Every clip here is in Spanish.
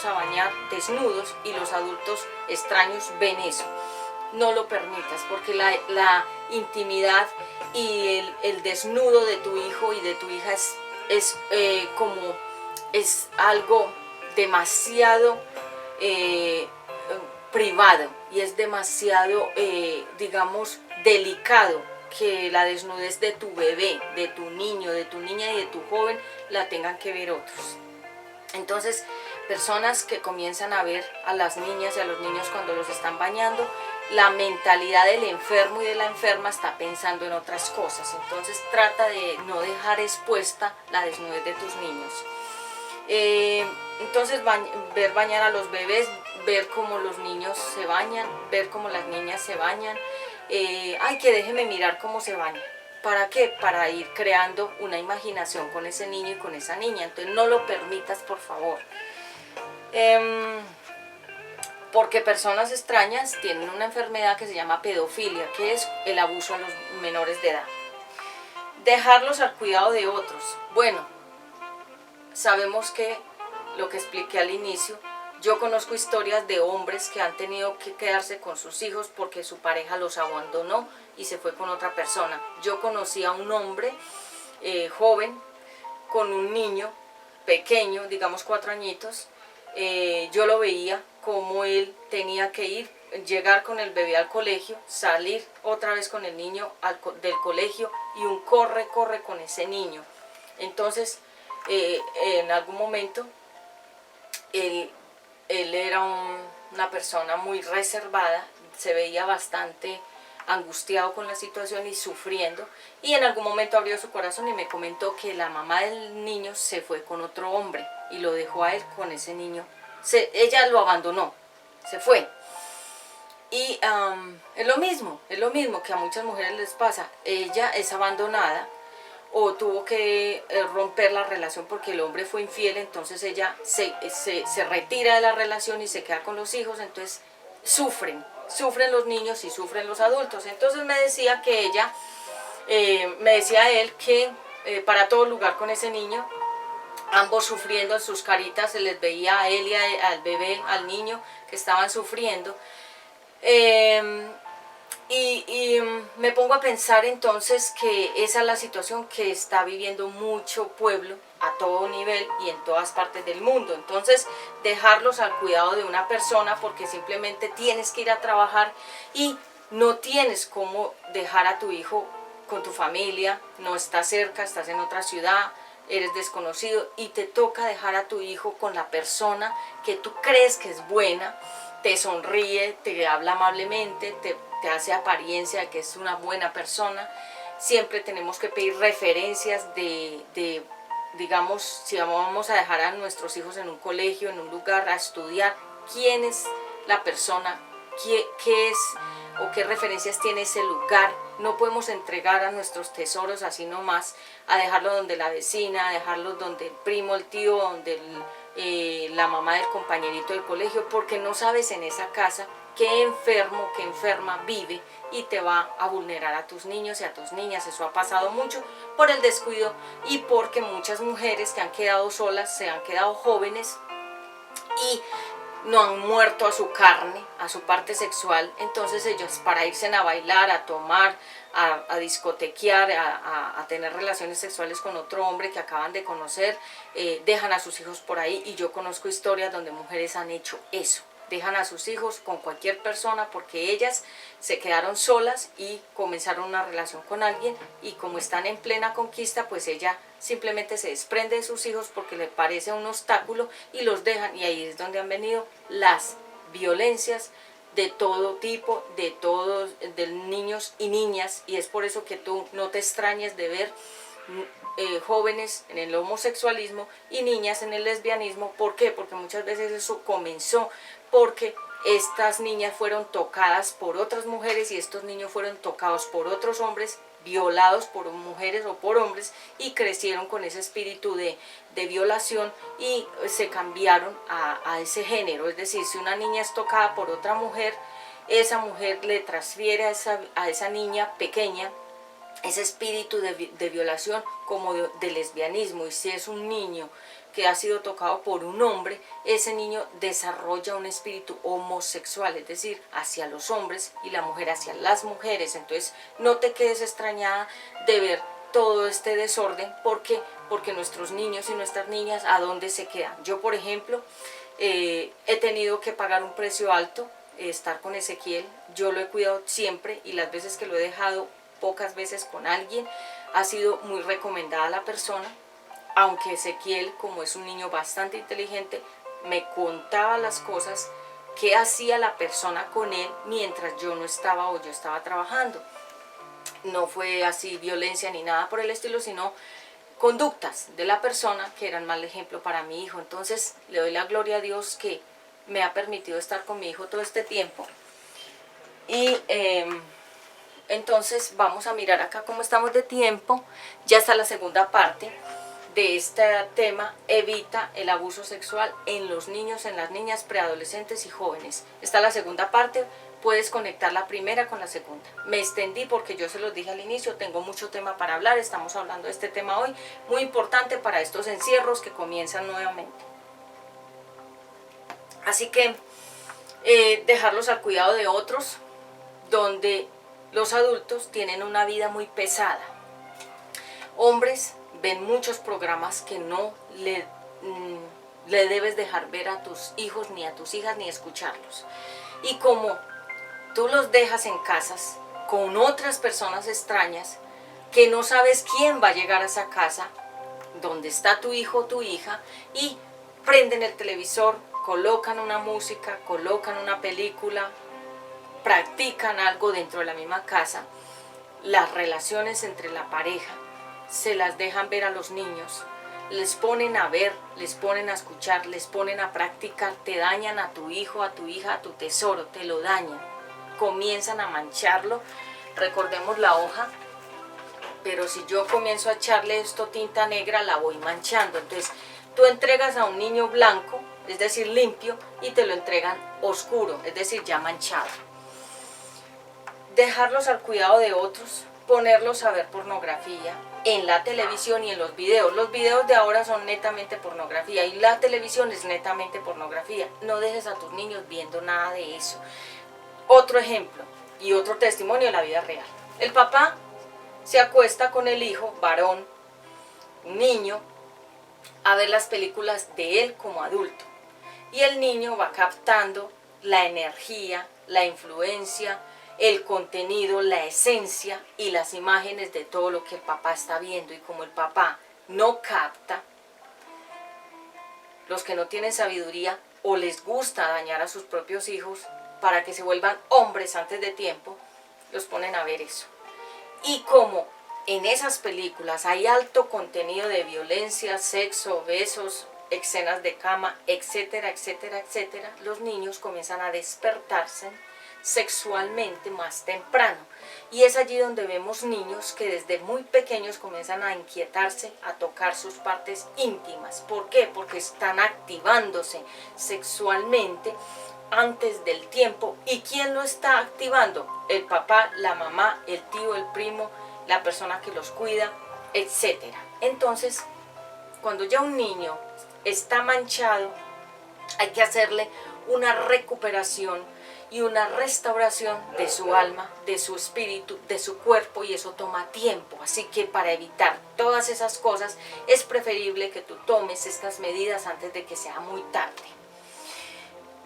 niños a bañar desnudos y los adultos extraños ven eso. No lo permitas, porque la intimidad y el desnudo de tu hijo y de tu hija es algo demasiado privado, y es demasiado, digamos, delicado que la desnudez de tu bebé, de tu niño, de tu niña y de tu joven la tengan que ver otros. Entonces, personas que comienzan a ver a las niñas y a los niños cuando los están bañando, la mentalidad del enfermo y de la enferma está pensando en otras cosas. Entonces, trata de no dejar expuesta la desnudez de tus niños. Entonces, ver bañar a los bebés, ver cómo los niños se bañan, ver cómo las niñas se bañan. Ay, que déjeme mirar cómo se baña. ¿Para qué? Para ir creando una imaginación con ese niño y con esa niña. Entonces no lo permitas, por favor. Porque personas extrañas tienen una enfermedad que se llama pedofilia, que es el abuso a los menores de edad. Dejarlos al cuidado de otros. Bueno, sabemos que lo que expliqué al inicio, yo conozco historias de hombres que han tenido que quedarse con sus hijos porque su pareja los abandonó y se fue con otra persona. Yo conocí a un hombre joven con un niño pequeño, digamos 4 añitos. Yo lo veía como él tenía que llegar con el bebé al colegio, salir otra vez con el niño del colegio y un corre con ese niño. Entonces, en algún momento, él era una persona muy reservada, se veía bastante angustiado con la situación y sufriendo, y en algún momento abrió su corazón y me comentó que la mamá del niño se fue con otro hombre y lo dejó a él con ese niño. Ella lo abandonó, se fue. Y es lo mismo que a muchas mujeres les pasa. Ella es abandonada o tuvo que romper la relación porque el hombre fue infiel, entonces ella se retira de la relación y se queda con los hijos. Entonces sufren los niños y sufren los adultos. Entonces me decía que ella, me decía él que para todo lugar con ese niño, ambos sufriendo, en sus caritas se les veía a él y al bebé, al niño, que estaban sufriendo. Y me pongo a pensar entonces que esa es la situación que está viviendo mucho pueblo a todo nivel y en todas partes del mundo. Entonces, dejarlos al cuidado de una persona porque simplemente tienes que ir a trabajar y no tienes cómo dejar a tu hijo con tu familia, no estás cerca, estás en otra ciudad, eres desconocido y te toca dejar a tu hijo con la persona que tú crees que es buena, te sonríe, te habla amablemente, te hace apariencia de que es una buena persona. Siempre tenemos que pedir referencias digamos, si vamos a dejar a nuestros hijos en un colegio, en un lugar, a estudiar, quién es la persona, qué es o qué referencias tiene ese lugar. No podemos entregar a nuestros tesoros así nomás, a dejarlo donde la vecina, a dejarlo donde el primo, el tío, donde la mamá del compañerito del colegio, porque no sabes en esa casa qué enfermo, qué enferma vive y te va a vulnerar a tus niños y a tus niñas. Eso ha pasado mucho por el descuido y porque muchas mujeres que han quedado solas, se han quedado jóvenes y no han muerto a su carne, a su parte sexual. Entonces ellos, para irse a bailar, a tomar, a discotequear, a tener relaciones sexuales con otro hombre que acaban de conocer, dejan a sus hijos por ahí. Y yo conozco historias donde mujeres han hecho eso, dejan a sus hijos con cualquier persona porque ellas se quedaron solas y comenzaron una relación con alguien, y como están en plena conquista, pues ella simplemente se desprende de sus hijos porque le parece un obstáculo y los dejan. Y ahí es donde han venido las violencias de todo tipo, de niños y niñas, y es por eso que tú no te extrañes de ver jóvenes en el homosexualismo y niñas en el lesbianismo. ¿Por qué? Porque muchas veces eso comenzó porque estas niñas fueron tocadas por otras mujeres y estos niños fueron tocados por otros hombres, violados por mujeres o por hombres, y crecieron con ese espíritu de violación y se cambiaron a ese género. Es decir, si una niña es tocada por otra mujer, esa mujer le transfiere a esa niña pequeña ese espíritu de violación como de lesbianismo. Y si es un niño que ha sido tocado por un hombre, ese niño desarrolla un espíritu homosexual, es decir, hacia los hombres y la mujer hacia las mujeres. Entonces no te quedes extrañada de ver todo este desorden, porque nuestros niños y nuestras niñas, ¿a dónde se quedan? Yo, por ejemplo, he tenido que pagar un precio alto, estar con Ezequiel. Yo lo he cuidado siempre, y las veces que lo he dejado, pocas veces con alguien, ha sido muy recomendada la persona, aunque Ezequiel, como es un niño bastante inteligente, me contaba las cosas que hacía la persona con él mientras yo no estaba o yo estaba trabajando. No fue así violencia ni nada por el estilo, sino conductas de la persona que eran mal ejemplo para mi hijo. Entonces le doy la gloria a Dios que me ha permitido estar con mi hijo todo este tiempo. Y entonces vamos a mirar acá cómo estamos de tiempo. Ya está la segunda parte de este tema: evita el abuso sexual en los niños, en las niñas, preadolescentes y jóvenes. Está la segunda parte. Puedes conectar la primera con la segunda. Me extendí porque yo se los dije al inicio, tengo mucho tema para hablar, estamos hablando de este tema hoy, muy importante para estos encierros que comienzan nuevamente. Así que dejarlos al cuidado de otros, donde los adultos tienen una vida muy pesada. Hombres ven muchos programas que no le debes dejar ver a tus hijos, ni a tus hijas, ni escucharlos. Y como tú los dejas en casas con otras personas extrañas, que no sabes quién va a llegar a esa casa donde está tu hijo o tu hija, y prenden el televisor, colocan una música, colocan una película, practican algo dentro de la misma casa. Las relaciones entre la pareja se las dejan ver a los niños, les ponen a ver, les ponen a escuchar, les ponen a practicar, te dañan a tu hijo, a tu hija, a tu tesoro, te lo dañan. Comienzan a mancharlo. Recordemos la hoja, pero si yo comienzo a echarle esto tinta negra, la voy manchando. Entonces tú entregas a un niño blanco, es decir, limpio, y te lo entregan oscuro, es decir, ya manchado. Dejarlos al cuidado de otros, ponerlos a ver pornografía en la televisión y en los videos. Los videos de ahora son netamente pornografía y la televisión es netamente pornografía. No dejes a tus niños viendo nada de eso. Otro ejemplo y otro testimonio de la vida real. El papá se acuesta con el hijo, varón, un niño, a ver las películas de él como adulto. Y el niño va captando la energía, la influencia, el contenido, la esencia y las imágenes de todo lo que el papá está viendo. Y como el papá no capta, los que no tienen sabiduría o les gusta dañar a sus propios hijos para que se vuelvan hombres antes de tiempo, los ponen a ver eso. Y como en esas películas hay alto contenido de violencia, sexo, besos, escenas de cama, etcétera, etcétera, etcétera, los niños comienzan a despertarse sexualmente más temprano. Y es allí donde vemos niños que desde muy pequeños comienzan a inquietarse, a tocar sus partes íntimas. ¿Por qué? Porque están activándose sexualmente antes del tiempo. ¿Y quién lo está activando? El papá, la mamá, el tío, el primo, la persona que los cuida, etcétera. Entonces, cuando ya un niño está manchado, hay que hacerle una recuperación y una restauración de su alma, de su espíritu, de su cuerpo, y eso toma tiempo. Así que para evitar todas esas cosas es preferible que tú tomes estas medidas antes de que sea muy tarde.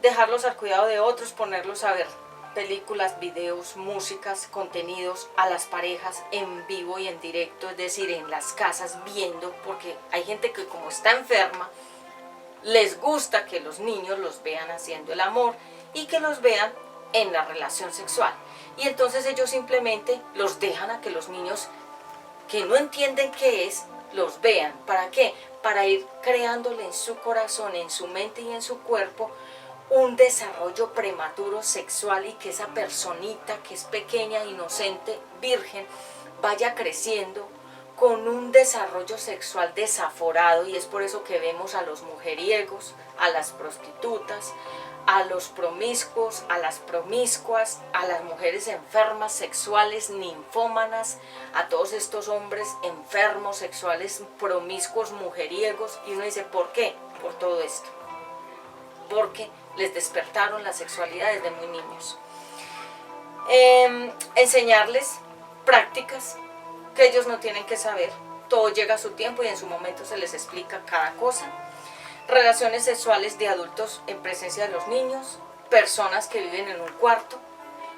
Dejarlos al cuidado de otros, ponerlos a ver películas, videos, músicas, contenidos a las parejas en vivo y en directo, es decir, en las casas viendo, porque hay gente que como está enferma, les gusta que los niños los vean haciendo el amor y que los vean en la relación sexual. Y entonces ellos simplemente los dejan a que los niños que no entienden qué es, los vean. ¿Para qué? Para ir creándole en su corazón, en su mente y en su cuerpo un desarrollo prematuro sexual, y que esa personita que es pequeña, inocente, virgen, vaya creciendo con un desarrollo sexual desaforado, y es por eso que vemos a los mujeriegos, a las prostitutas, a los promiscuos, a las promiscuas, a las mujeres enfermas sexuales, ninfómanas, a todos estos hombres enfermos sexuales, promiscuos, mujeriegos, y uno dice, ¿por qué? Por todo esto, porque les despertaron la sexualidad desde muy niños. Enseñarles prácticas que ellos no tienen que saber, todo llega a su tiempo y en su momento se les explica cada cosa. Relaciones sexuales de adultos en presencia de los niños, personas que viven en un cuarto,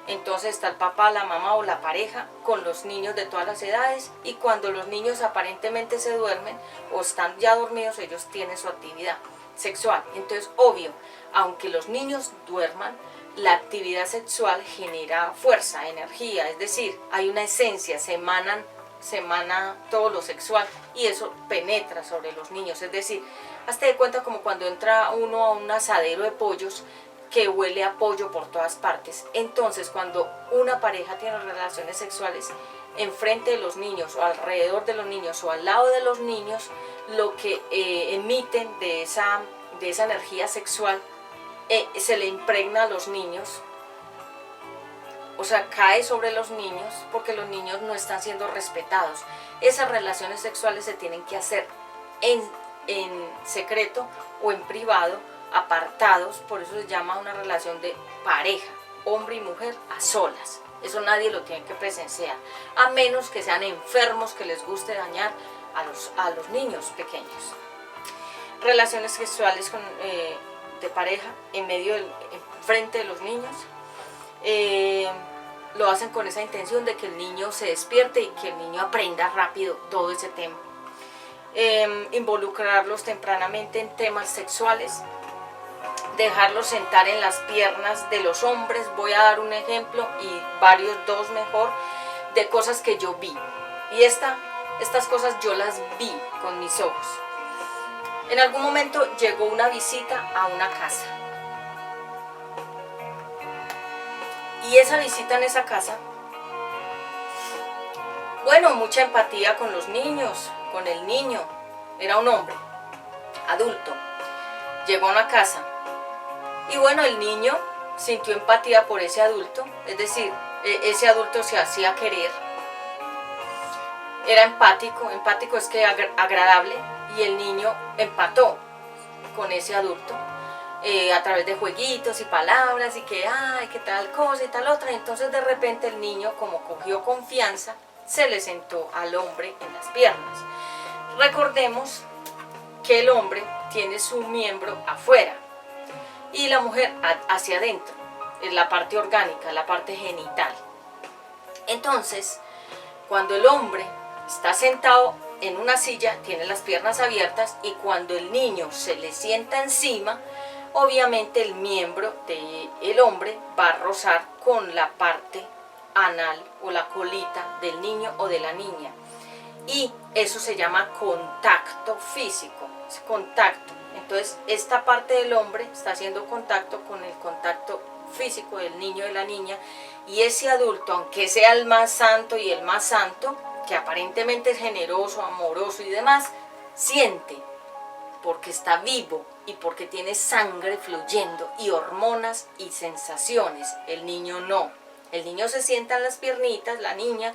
entonces está el papá, la mamá o la pareja con los niños de todas las edades, y cuando los niños aparentemente se duermen o están ya dormidos, ellos tienen su actividad sexual. Entonces, obvio, aunque los niños duerman, la actividad sexual genera fuerza, energía, es decir, hay una esencia, se emana todo lo sexual, y eso penetra sobre los niños. Es decir, hazte de cuenta como cuando entra uno a un asadero de pollos que huele a pollo por todas partes. Entonces, cuando una pareja tiene relaciones sexuales enfrente de los niños o alrededor de los niños o al lado de los niños, lo que emiten de esa energía sexual se le impregna a los niños, o sea, cae sobre los niños, porque los niños no están siendo respetados. Esas relaciones sexuales se tienen que hacer en secreto o en privado, apartados, por eso se llama una relación de pareja, hombre y mujer a solas. Eso nadie lo tiene que presenciar, a menos que sean enfermos, que les guste dañar a los niños pequeños. Relaciones sexuales de pareja en frente de los niños. Lo hacen con esa intención de que el niño se despierte y que el niño aprenda rápido todo ese tema. Involucrarlos tempranamente en temas sexuales, dejarlos sentar en las piernas de los hombres. Voy a dar un ejemplo y dos mejor, de cosas que yo vi, y estas cosas yo las vi con mis ojos. En algún momento llegó una visita a una casa, y esa visita en esa casa, bueno, mucha empatía con los niños, con el niño, era un hombre adulto, llegó a una casa, y bueno, el niño sintió empatía por ese adulto, es decir, ese adulto se hacía querer, era empático es que agradable, y el niño empató con ese adulto a través de jueguitos y palabras, y que tal cosa y tal otra. Entonces de repente el niño, como cogió confianza, se le sentó al hombre en las piernas. Recordemos que el hombre tiene su miembro afuera y la mujer hacia adentro, en la parte orgánica, la parte genital. Entonces, cuando el hombre está sentado en una silla, tiene las piernas abiertas, y cuando el niño se le sienta encima, obviamente el miembro del hombre va a rozar con la parte anal o la colita del niño o de la niña, y eso se llama contacto físico, es contacto. Entonces esta parte del hombre está haciendo contacto con el contacto físico del niño o de la niña, y ese adulto, aunque sea el más santo y el más santo, que aparentemente es generoso, amoroso y demás, siente, porque está vivo y porque tiene sangre fluyendo y hormonas y sensaciones. El niño no. El niño se sienta en las piernitas, la niña,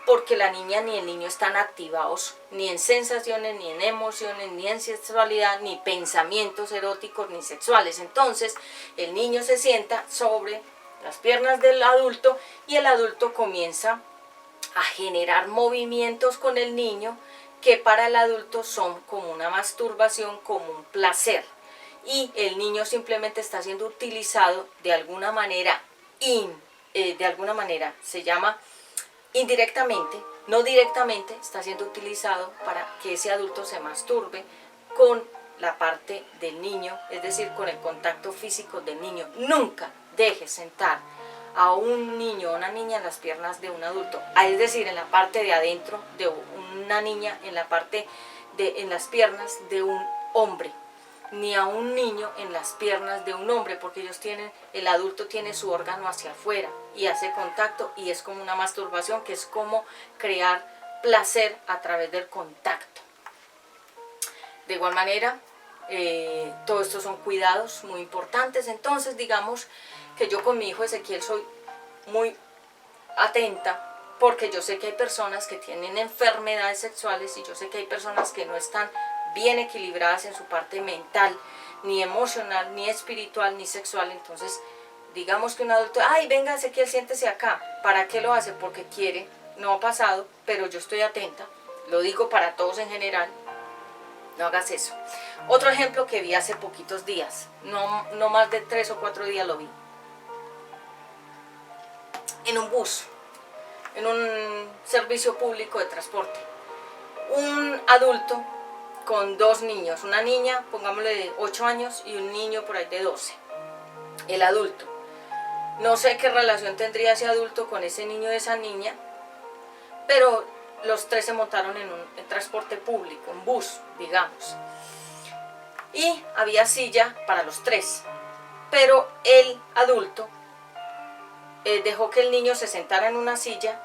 porque la niña ni el niño están activados ni en sensaciones, ni en emociones, ni en sexualidad, ni pensamientos eróticos, ni sexuales. Entonces el niño se sienta sobre las piernas del adulto, y el adulto comienza a generar movimientos con el niño que para el adulto son como una masturbación, como un placer, y el niño simplemente está siendo utilizado de alguna manera, se llama indirectamente, no directamente, está siendo utilizado para que ese adulto se masturbe con la parte del niño, es decir, con el contacto físico del niño. Nunca dejes sentar a un niño o una niña en las piernas de un adulto, es decir, en la parte de adentro de una niña, en las piernas de un hombre, ni a un niño en las piernas de un hombre, porque el adulto tiene su órgano hacia afuera y hace contacto, y es como una masturbación, que es como crear placer a través del contacto. De igual manera, todo esto son cuidados muy importantes. Entonces, digamos que yo con mi hijo Ezequiel soy muy atenta, porque yo sé que hay personas que tienen enfermedades sexuales y yo sé que hay personas que no están bien equilibradas en su parte mental, ni emocional, ni espiritual, ni sexual. Entonces, digamos que un adulto, ay, venga Ezequiel, siéntese acá. ¿Para qué lo hace? Porque quiere. No ha pasado, pero yo estoy atenta. Lo digo para todos en general. No hagas eso. Otro ejemplo que vi hace poquitos días, no más de 3 o 4 días lo vi. En un bus, en un servicio público de transporte. Un adulto con 2 niños, una niña, pongámosle de 8 años y un niño por ahí de 12. El adulto. No sé qué relación tendría ese adulto con ese niño y esa niña, pero los 3 se montaron en un transporte público, un bus, digamos. Y había silla para los 3, pero el adulto dejó que el niño se sentara en una silla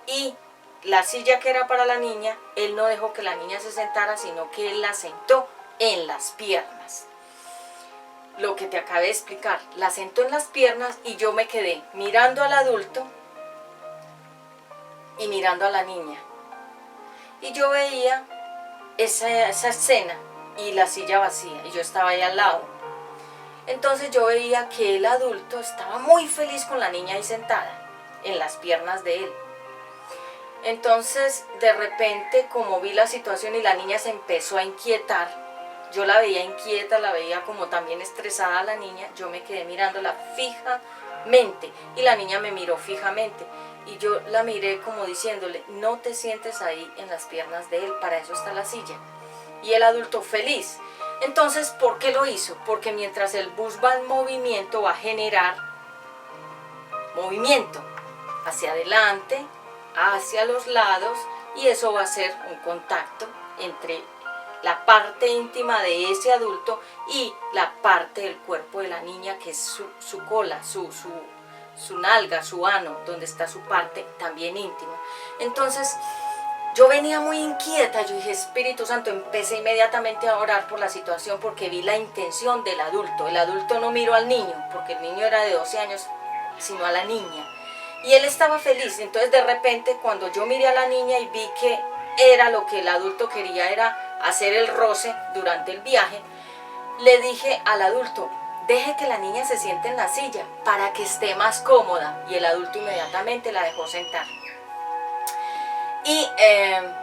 y la silla que era para la niña, él no dejó que la niña se sentara, sino que él la sentó en las piernas. Lo que te acabé de explicar, la sentó en las piernas y yo me quedé mirando al adulto y mirando a la niña. Y yo veía esa escena y la silla vacía y yo estaba ahí al lado. Entonces yo veía que el adulto estaba muy feliz con la niña ahí sentada en las piernas de él. Entonces de repente, como vi la situación y la niña se empezó a inquietar, yo la veía inquieta, la veía como también estresada la niña, yo me quedé mirándola fijamente y la niña me miró fijamente y yo la miré como diciéndole, no te sientes ahí en las piernas de él, para eso está la silla. Y el adulto feliz. Entonces, ¿por qué lo hizo? Porque mientras el bus va en movimiento, va a generar movimiento hacia adelante, hacia los lados, y eso va a ser un contacto entre la parte íntima de ese adulto y la parte del cuerpo de la niña, que es su cola, su nalga, su ano, donde está su parte también íntima. Entonces, yo venía muy inquieta, yo dije, Espíritu Santo, empecé inmediatamente a orar por la situación porque vi la intención del adulto. El adulto no miró al niño, porque el niño era de 12 años, sino a la niña. Y él estaba feliz. Entonces de repente cuando yo miré a la niña y vi que era lo que el adulto quería, era hacer el roce durante el viaje, le dije al adulto, deje que la niña se siente en la silla para que esté más cómoda. Y el adulto inmediatamente la dejó sentar. Y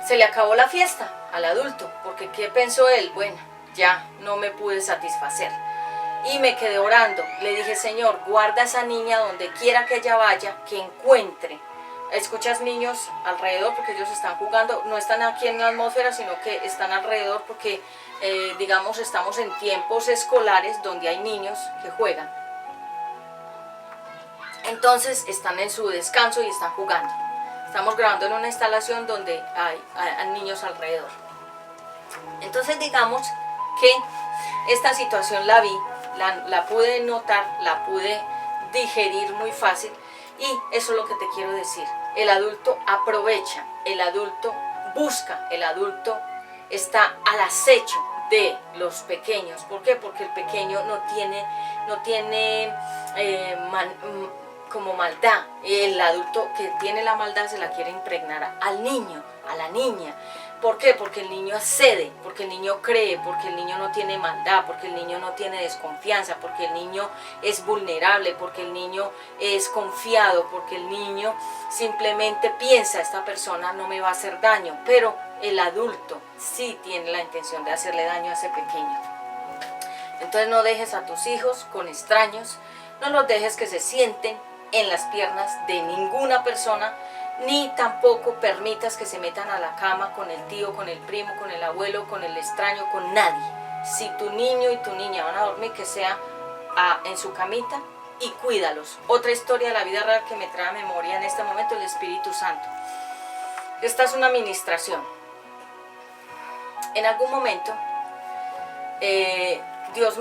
se le acabó la fiesta al adulto, porque ¿qué pensó él? Bueno, ya no me pude satisfacer. Y me quedé orando. Le dije, Señor, guarda a esa niña donde quiera que ella vaya, que encuentre. Escuchas niños alrededor porque ellos están jugando, no están aquí en la atmósfera, sino que están alrededor porque, digamos, estamos en tiempos escolares donde hay niños que juegan. Entonces están en su descanso y están jugando. Estamos grabando en una instalación donde hay niños alrededor. Entonces digamos que esta situación la vi, la pude notar, la pude digerir muy fácil, y eso es lo que te quiero decir. El adulto aprovecha, el adulto busca, el adulto está al acecho de los pequeños. ¿Por qué? Porque el pequeño no tiene como maldad. El adulto que tiene la maldad se la quiere impregnar al niño, a la niña. ¿Por qué? Porque el niño accede, porque el niño cree, porque el niño no tiene maldad, porque el niño no tiene desconfianza, porque el niño es vulnerable, porque el niño es confiado, porque el niño simplemente piensa, esta persona no me va a hacer daño. Pero el adulto sí tiene la intención de hacerle daño a ese pequeño. Entonces no dejes a tus hijos con extraños, no los dejes que se sienten en las piernas de ninguna persona, ni tampoco permitas que se metan a la cama con el tío, con el primo, con el abuelo, con el extraño, con nadie. Si tu niño y tu niña van a dormir, que sea en su camita, y cuídalos. Otra historia de la vida real que me trae a memoria en este momento, el Espíritu Santo. Esta es una administración. En algún momento Dios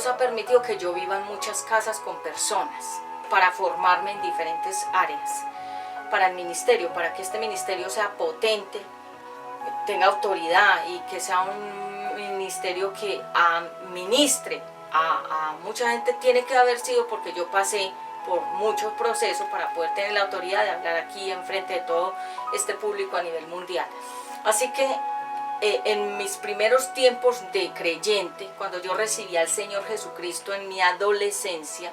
ha permitido que yo viva en muchas casas con personas para formarme en diferentes áreas. para el ministerio, para que este ministerio sea potente, tenga autoridad y que sea un ministerio que administre a mucha gente. Tiene que haber sido porque yo pasé por muchos procesos para poder tener la autoridad de hablar aquí enfrente de todo este público a nivel mundial. Así que en mis primeros tiempos de creyente, cuando yo recibí al Señor Jesucristo en mi adolescencia,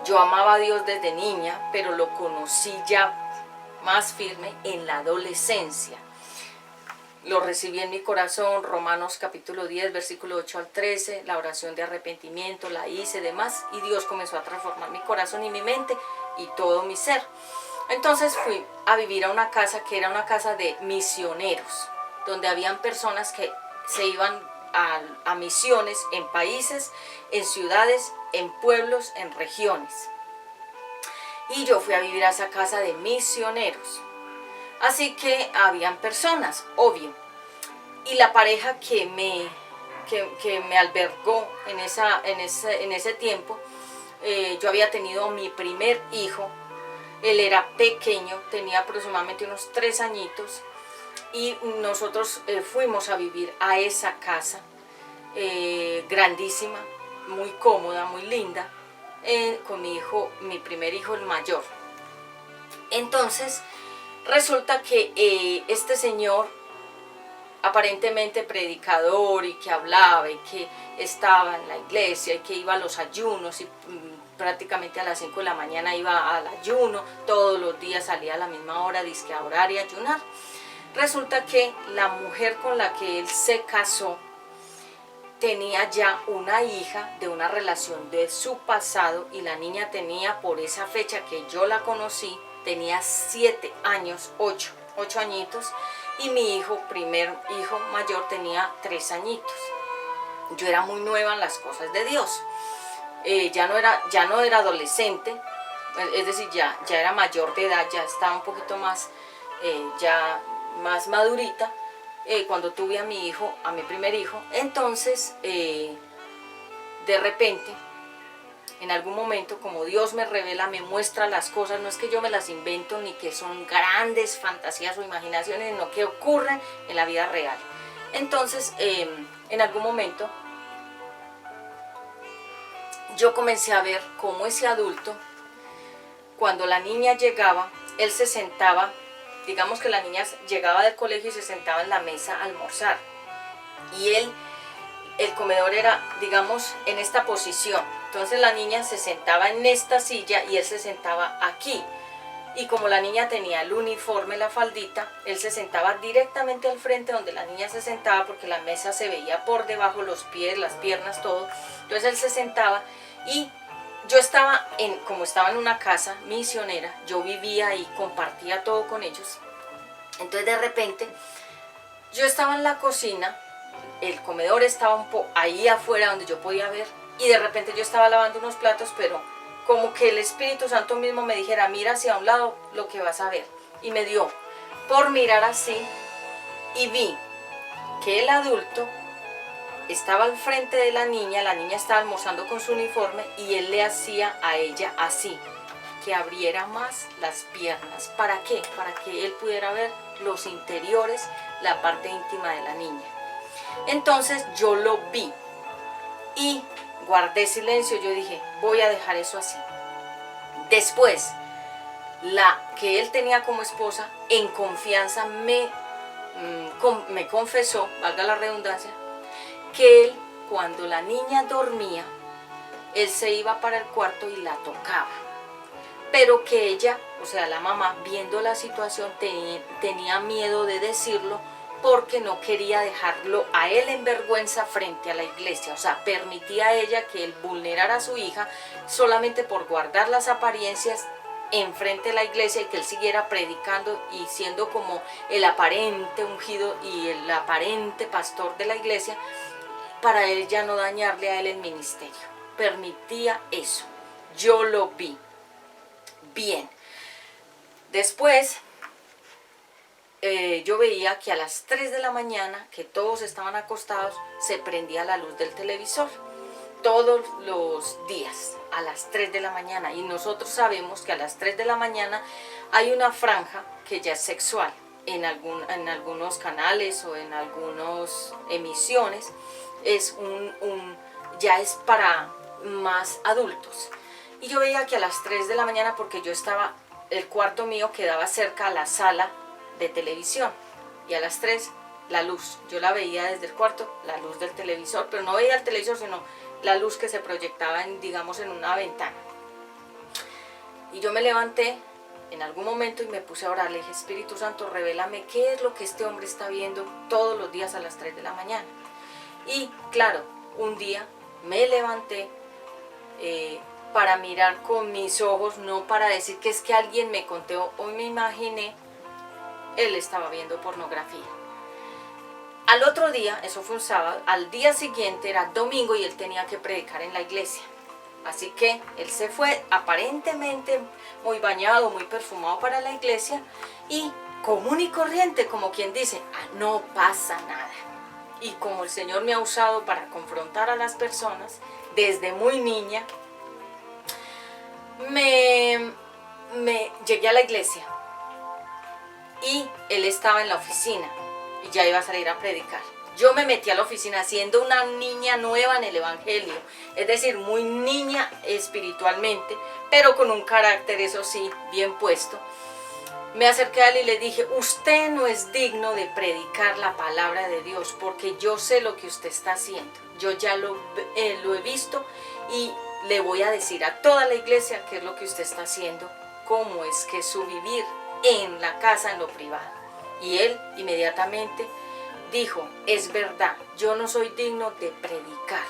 yo amaba a Dios desde niña, pero lo conocí ya más firme en la adolescencia. Lo recibí en mi corazón, Romanos capítulo 10, versículo 8 al 13, la oración de arrepentimiento, la hice, demás, y Dios comenzó a transformar mi corazón y mi mente y todo mi ser. Entonces fui a vivir a una casa que era una casa de misioneros, donde habían personas que se iban a misiones en países, en ciudades, en pueblos, en regiones. Y yo fui a vivir a esa casa de misioneros. Así que habían personas, obvio. Y la pareja que me albergó en ese tiempo, yo había tenido mi primer hijo. Él era pequeño, tenía aproximadamente unos 3 añitos. Y nosotros fuimos a vivir a esa casa, grandísima, muy cómoda, muy linda, con mi hijo, mi primer hijo, el mayor. Entonces, resulta que este señor, aparentemente predicador y que hablaba y que estaba en la iglesia y que iba a los ayunos y prácticamente a las 5 de la mañana iba al ayuno, todos los días salía a la misma hora, dizque a orar y ayunar. Resulta que la mujer con la que él se casó tenía ya una hija de una relación de su pasado, y la niña tenía, por esa fecha que yo la conocí, tenía 7 años, 8 añitos, y mi hijo, primer hijo mayor, tenía 3 añitos. Yo era muy nueva en las cosas de Dios. Ya no era adolescente, es decir, ya era mayor de edad, ya estaba un poquito más, ya más madurita, cuando tuve a mi hijo, a mi primer hijo. Entonces, de repente, en algún momento, como Dios me revela, me muestra las cosas, no es que yo me las invento ni que son grandes fantasías o imaginaciones, sino que ocurren en la vida real. Entonces, en algún momento, yo comencé a ver cómo ese adulto, cuando la niña llegaba, él se sentaba, digamos que la niña llegaba del colegio y se sentaba en la mesa a almorzar. Y el comedor era, digamos, en esta posición. Entonces la niña se sentaba en esta silla y él se sentaba aquí. Y como la niña tenía el uniforme, la faldita, él se sentaba directamente al frente donde la niña se sentaba, porque la mesa se veía por debajo, los pies, las piernas, todo. Entonces él se sentaba y yo estaba como estaba en una casa misionera, yo vivía y compartía todo con ellos. Entonces de repente yo estaba en la cocina, el comedor estaba un poco ahí afuera donde yo podía ver, y de repente yo estaba lavando unos platos, pero como que el Espíritu Santo mismo me dijera: mira hacia un lado lo que vas a ver. Y me dio por mirar así y vi que el adulto estaba al frente de la niña estaba almorzando con su uniforme, y él le hacía a ella así, que abriera más las piernas. ¿Para qué? Para que él pudiera ver los interiores, la parte íntima de la niña. Entonces yo lo vi y guardé silencio. Yo dije: voy a dejar eso así. Después, la que él tenía como esposa, en confianza me confesó, valga la redundancia, que él, cuando la niña dormía, él se iba para el cuarto y la tocaba, pero que ella, o sea la mamá, viendo la situación, tenía miedo de decirlo, porque no quería dejarlo a él en vergüenza frente a la iglesia. O sea, permitía a ella que él vulnerara a su hija solamente por guardar las apariencias en frente de la iglesia, y que él siguiera predicando y siendo como el aparente ungido y el aparente pastor de la iglesia, para él ya no dañarle a él el ministerio. Permitía eso. Yo lo vi. Bien. Después, yo veía que a las 3 de la mañana, que todos estaban acostados, se prendía la luz del televisor. todos los días a las 3 de la mañana, y nosotros sabemos que a las 3 de la mañana hay una franja que ya es sexual en algunos canales o en algunas emisiones, ya es para más adultos. Y yo veía que a las 3 de la mañana, porque el cuarto mío quedaba cerca a la sala de televisión, y a las 3 la luz, yo la veía desde el cuarto, la luz del televisor, pero no veía el televisor, sino la luz que se proyectaba digamos en una ventana. Y yo me levanté en algún momento y me puse a orar, le dije, Espíritu Santo, revélame qué es lo que este hombre está viendo todos los días a las 3 de la mañana. Y claro, un día me levanté para mirar con mis ojos, no para decir que es que alguien me contó o me imaginé, él estaba viendo pornografía. Al otro día, eso fue un sábado, al día siguiente era domingo y él tenía que predicar en la iglesia. Así que él se fue aparentemente muy bañado, muy perfumado para la iglesia, y común y corriente, como quien dice, no pasa nada. Y como el Señor me ha usado para confrontar a las personas desde muy niña, me llegué a la iglesia y él estaba en la oficina y ya iba a salir a predicar. Yo me metí a la oficina siendo una niña nueva en el evangelio, es decir, muy niña espiritualmente, pero con un carácter, eso sí, bien puesto. Me acerqué a él y le dije, usted no es digno de predicar la palabra de Dios, porque yo sé lo que usted está haciendo. Yo ya lo he visto y le voy a decir a toda la iglesia qué es lo que usted está haciendo, cómo es que es su vivir en la casa, en lo privado. Y él inmediatamente dijo, es verdad, yo no soy digno de predicar.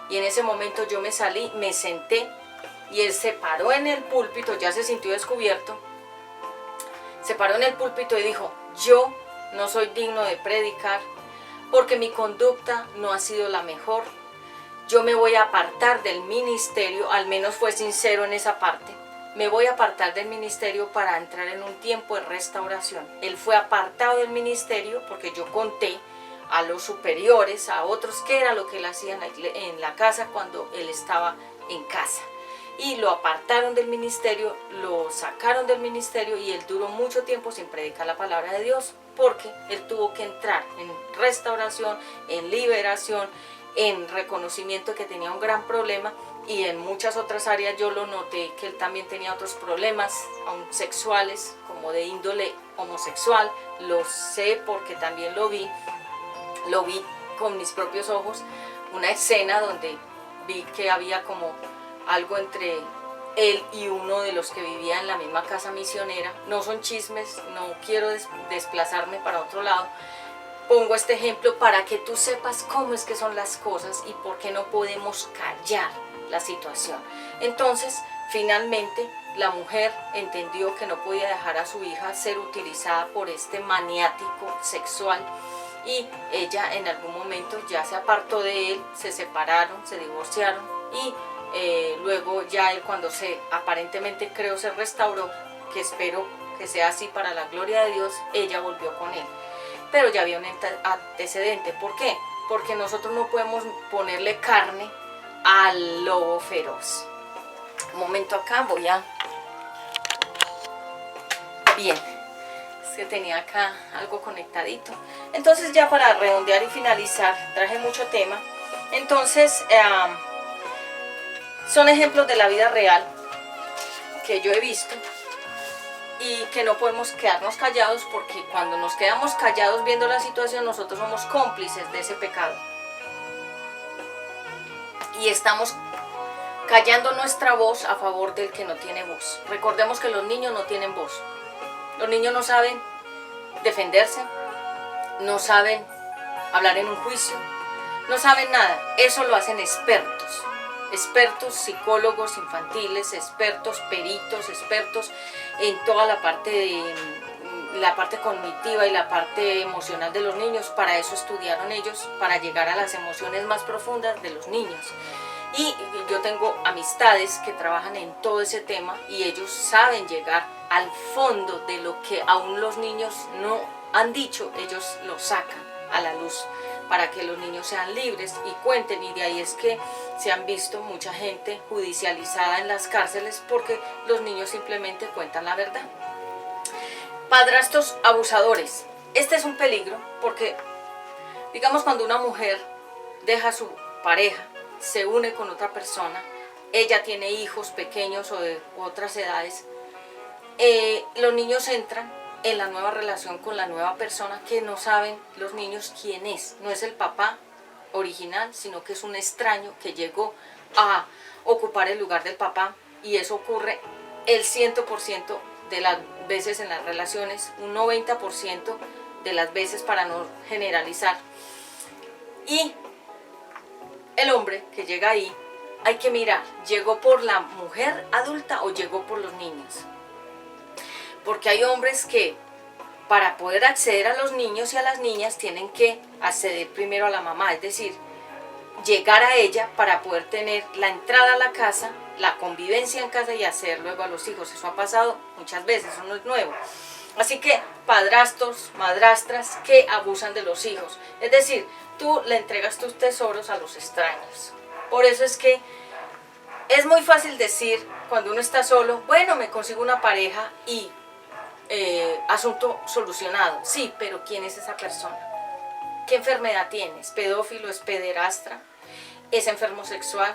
Y en ese momento yo me salí, me senté, y él se paró en el púlpito, ya se sintió descubierto, se paró en el púlpito y dijo, yo no soy digno de predicar porque mi conducta no ha sido la mejor. Yo me voy a apartar del ministerio, al menos fue sincero en esa parte. Me voy a apartar del ministerio para entrar en un tiempo de restauración. Él fue apartado del ministerio porque yo conté a los superiores, a otros, qué era lo que él hacía en la casa cuando él estaba en casa. Y lo apartaron del ministerio, lo sacaron del ministerio, y él duró mucho tiempo sin predicar la palabra de Dios porque él tuvo que entrar en restauración, en liberación, en reconocimiento que tenía un gran problema, y en muchas otras áreas yo lo noté que él también tenía otros problemas, aún sexuales, como de índole homosexual. Lo sé porque también lo vi con mis propios ojos, una escena donde vi que había como algo entre él y uno de los que vivía en la misma casa misionera. No son chismes, no quiero desplazarme para otro lado. Pongo este ejemplo para que tú sepas cómo es que son las cosas y por qué no podemos callar la situación. Entonces, finalmente, la mujer entendió que no podía dejar a su hija ser utilizada por este maniático sexual, y ella en algún momento ya se apartó de él, se separaron, se divorciaron, y luego ya él, cuando aparentemente creo se restauró, que espero que sea así para la gloria de Dios, ella volvió con él. Pero ya había un antecedente. ¿Por qué? Porque nosotros no podemos ponerle carne al lobo feroz. Un momento acá, Bien, es que tenía acá algo conectadito. Entonces, ya para redondear y finalizar, traje mucho tema. Entonces, son ejemplos de la vida real que yo he visto, y que no podemos quedarnos callados, porque cuando nos quedamos callados viendo la situación, nosotros somos cómplices de ese pecado y estamos callando nuestra voz a favor del que no tiene voz. Recordemos que los niños no tienen voz. Los niños no saben defenderse, no saben hablar en un juicio, no saben nada. Eso lo hacen expertos psicólogos infantiles, expertos peritos, expertos en toda la parte cognitiva y la parte emocional de los niños. Para eso estudiaron ellos, para llegar a las emociones más profundas de los niños. Y yo tengo amistades que trabajan en todo ese tema, y ellos saben llegar al fondo de lo que aún los niños no han dicho. Ellos lo sacan a la luz para que los niños sean libres y cuenten, y de ahí es que se han visto mucha gente judicializada en las cárceles porque los niños simplemente cuentan la verdad. Padrastros abusadores. Este es un peligro porque, digamos, cuando una mujer deja a su pareja, se une con otra persona, ella tiene hijos pequeños o de otras edades, los niños entran en la nueva relación con la nueva persona que no saben los niños quién es. No es el papá original, sino que es un extraño que llegó a ocupar el lugar del papá, y eso ocurre el 100% de las veces en las relaciones, un 90% de las veces, para no generalizar. Y el hombre que llega ahí, hay que mirar, ¿llegó por la mujer adulta o llegó por los niños? Porque hay hombres que para poder acceder a los niños y a las niñas tienen que acceder primero a la mamá, es decir, llegar a ella para poder tener la entrada a la casa, la convivencia en casa y hacer luego a los hijos. Eso ha pasado muchas veces, eso no es nuevo. Así que padrastros, madrastras que abusan de los hijos, es decir, tú le entregas tus tesoros a los extraños. Por eso es que es muy fácil decir cuando uno está solo, bueno, me consigo una pareja y asunto solucionado. Sí, pero ¿quién es esa persona? ¿Qué enfermedad tienes? ¿Pedófilo? ¿Es pederastra? ¿Es enfermo sexual?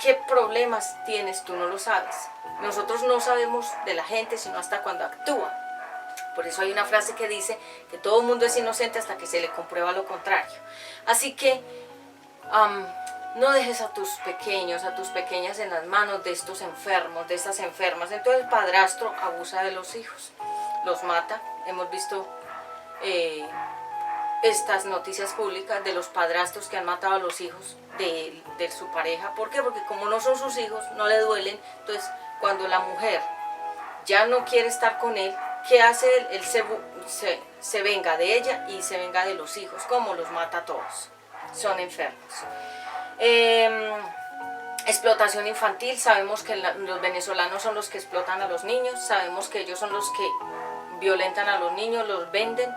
¿Qué problemas tienes? Tú no lo sabes. Nosotros no sabemos de la gente sino hasta cuando actúa. Por eso hay una frase que dice que todo el mundo es inocente hasta que se le comprueba lo contrario. Así que no dejes a tus pequeños, a tus pequeñas en las manos de estos enfermos, de estas enfermas. Entonces el padrastro abusa de los hijos, los mata. Hemos visto estas noticias públicas de los padrastros que han matado a los hijos de su pareja. ¿Por qué? Porque como no son sus hijos, no le duelen. Entonces cuando la mujer ya no quiere estar con él, ¿qué hace él? Él se venga de ella y se venga de los hijos. ¿Cómo? Los mata a todos. Son enfermos. Explotación infantil. Sabemos que los venezolanos son los que explotan a los niños. Sabemos que ellos son los que violentan a los niños, los venden,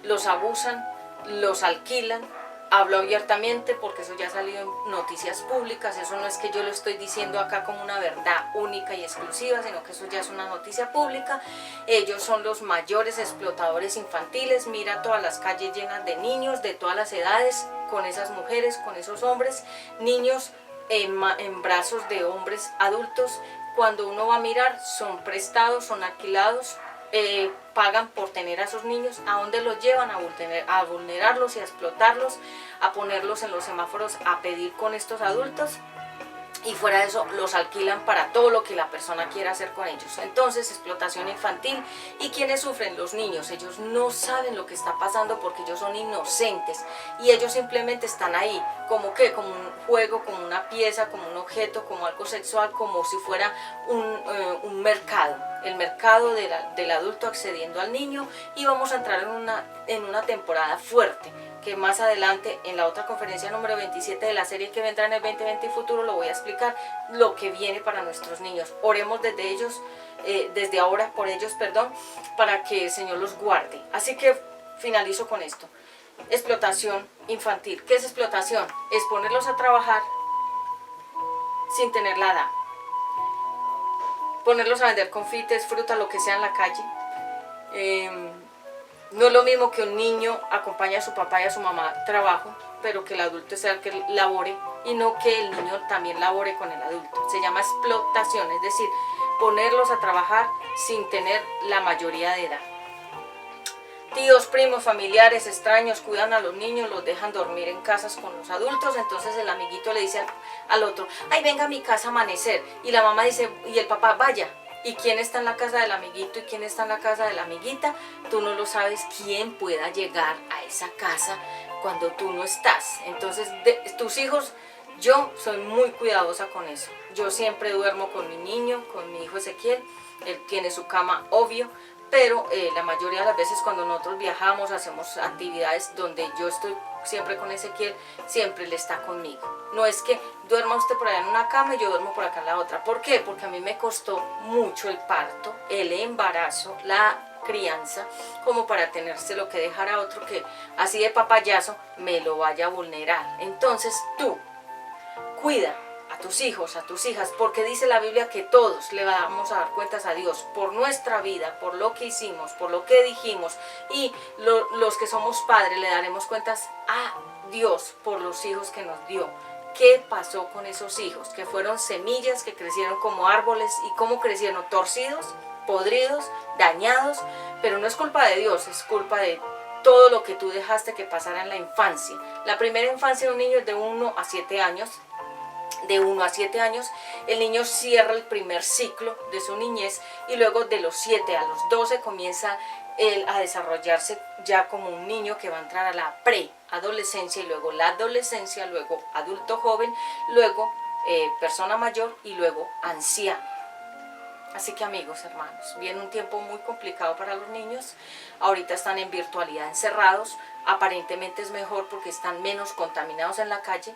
los abusan, los alquilan. Hablo abiertamente porque eso ya ha salido en noticias públicas. Eso no es que yo lo estoy diciendo acá como una verdad única y exclusiva, sino que eso ya es una noticia pública. Ellos son los mayores explotadores infantiles. Mira todas las calles llenas de niños de todas las edades, con esas mujeres, con esos hombres, niños en brazos de hombres adultos. Cuando uno va a mirar, son prestados, son alquilados, pagan por tener a esos niños. ¿A dónde los llevan? A vulnerarlos y a explotarlos, a ponerlos en los semáforos a pedir con estos adultos, y fuera de eso los alquilan para todo lo que la persona quiera hacer con ellos. Entonces, explotación infantil. ¿Y quiénes sufren? Los niños. Ellos no saben lo que está pasando porque ellos son inocentes y ellos simplemente están ahí como que, como un juego, como una pieza, como un objeto, como algo sexual, como si fuera un mercado, el mercado del adulto accediendo al niño. Y vamos a entrar en una temporada fuerte, que más adelante en la otra conferencia número 27 de la serie que vendrá en el 2020 y futuro lo voy a explicar, lo que viene para nuestros niños. Oremos desde ahora por ellos, para que el Señor los guarde. Así que finalizo con esto. Explotación infantil. ¿Qué es explotación? Es ponerlos a trabajar sin tener la edad. Ponerlos a vender confites, fruta, lo que sea en la calle. No es lo mismo que un niño acompañe a su papá y a su mamá al trabajo, pero que el adulto sea el que labore, y no que el niño también labore con el adulto. Se llama explotación, es decir, ponerlos a trabajar sin tener la mayoría de edad. Tíos, primos, familiares, extraños cuidan a los niños, los dejan dormir en casas con los adultos. Entonces el amiguito le dice al otro, ay, venga a mi casa a amanecer, y la mamá dice, y el papá, vaya. ¿Y quién está en la casa del amiguito y quién está en la casa de la amiguita? Tú no lo sabes quién pueda llegar a esa casa cuando tú no estás. Entonces, tus hijos, yo soy muy cuidadosa con eso. Yo siempre duermo con mi niño, con mi hijo Ezequiel. Él tiene su cama, obvio, pero la mayoría de las veces cuando nosotros viajamos, hacemos actividades donde yo estoy siempre con Ezequiel, siempre él está conmigo. No es que duerma usted por allá en una cama y yo duermo por acá en la otra. ¿Por qué? Porque a mí me costó mucho el parto, el embarazo, la crianza como para tenérselo que dejar a otro que así de papayazo me lo vaya a vulnerar. Entonces tú cuida a tus hijos, a tus hijas, porque dice la Biblia que todos le vamos a dar cuentas a Dios por nuestra vida, por lo que hicimos, por lo que dijimos, y los que somos padres le daremos cuentas a Dios por los hijos que nos dio. ¿Qué pasó con esos hijos? Que fueron semillas que crecieron como árboles, y cómo crecieron, torcidos, podridos, dañados, pero no es culpa de Dios, es culpa de todo lo que tú dejaste que pasara en la infancia. La primera infancia de un niño es de 1 a 7 años. De 1 a 7 años, el niño cierra el primer ciclo de su niñez, y luego de los 7 a los 12 comienza él a desarrollarse ya como un niño que va a entrar a la preadolescencia, y luego la adolescencia, luego adulto joven, luego persona mayor y luego anciano. Así que amigos, hermanos, viene un tiempo muy complicado para los niños. Ahorita están en virtualidad encerrados, aparentemente es mejor porque están menos contaminados en la calle,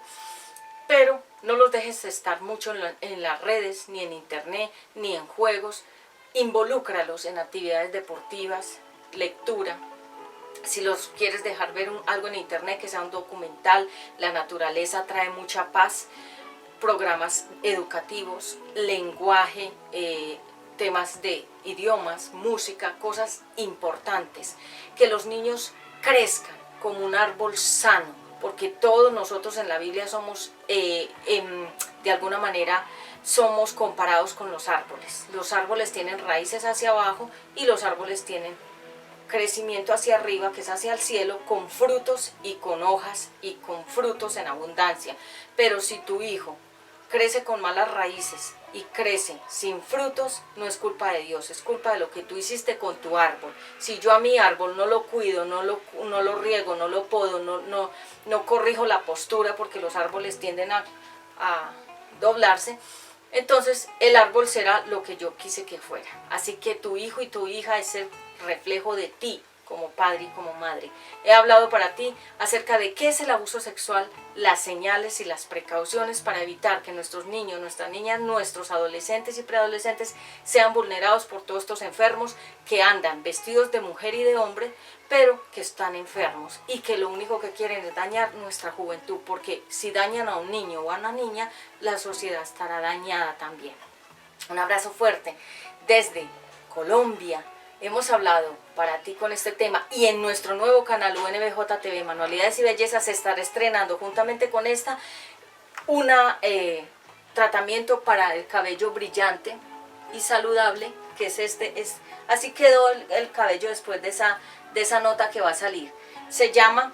pero no los dejes estar mucho en las redes, ni en internet, ni en juegos. Involúcralos en actividades deportivas, lectura. Si los quieres dejar ver algo en internet, que sea un documental, la naturaleza trae mucha paz. Programas educativos, lenguaje, temas de idiomas, música, cosas importantes. Que los niños crezcan como un árbol sano, porque todos nosotros en la Biblia somos, de alguna manera, somos comparados con los árboles. Los árboles tienen raíces hacia abajo y los árboles tienen crecimiento hacia arriba, que es hacia el cielo, con frutos y con hojas y con frutos en abundancia. Pero si tu hijo crece con malas raíces y crece sin frutos, no es culpa de Dios, es culpa de lo que tú hiciste con tu árbol. Si yo a mi árbol no lo cuido, no lo riego, no lo podo, no corrijo la postura, porque los árboles tienden a doblarse, entonces el árbol será lo que yo quise que fuera. Así que tu hijo y tu hija es el reflejo de ti como padre y como madre. He hablado para ti acerca de qué es el abuso sexual, las señales y las precauciones para evitar que nuestros niños, nuestras niñas, nuestros adolescentes y preadolescentes sean vulnerados por todos estos enfermos que andan vestidos de mujer y de hombre, pero que están enfermos y que lo único que quieren es dañar nuestra juventud, porque si dañan a un niño o a una niña, la sociedad estará dañada también. Un abrazo fuerte desde Colombia. Hemos hablado para ti con este tema, y en nuestro nuevo canal UNBJ TV Manualidades y Belleza se estará estrenando juntamente con esta un tratamiento para el cabello brillante y saludable, que es así quedó el cabello después de esa nota que va a salir. Se llama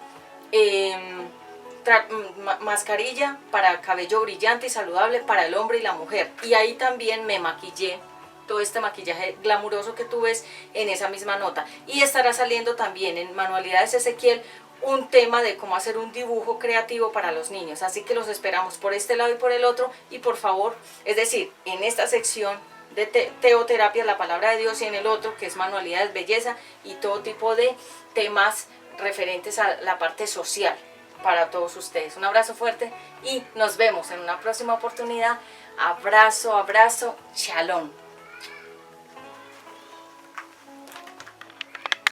mascarilla para cabello brillante y saludable para el hombre y la mujer, y ahí también me maquillé, todo este maquillaje glamuroso que tú ves en esa misma nota. Y estará saliendo también en Manualidades Ezequiel un tema de cómo hacer un dibujo creativo para los niños. Así que los esperamos por este lado y por el otro. Y por favor, es decir, en esta sección de teoterapia, la palabra de Dios, y en el otro, que es Manualidades Belleza, y todo tipo de temas referentes a la parte social para todos ustedes. Un abrazo fuerte y nos vemos en una próxima oportunidad. Abrazo, abrazo, shalom.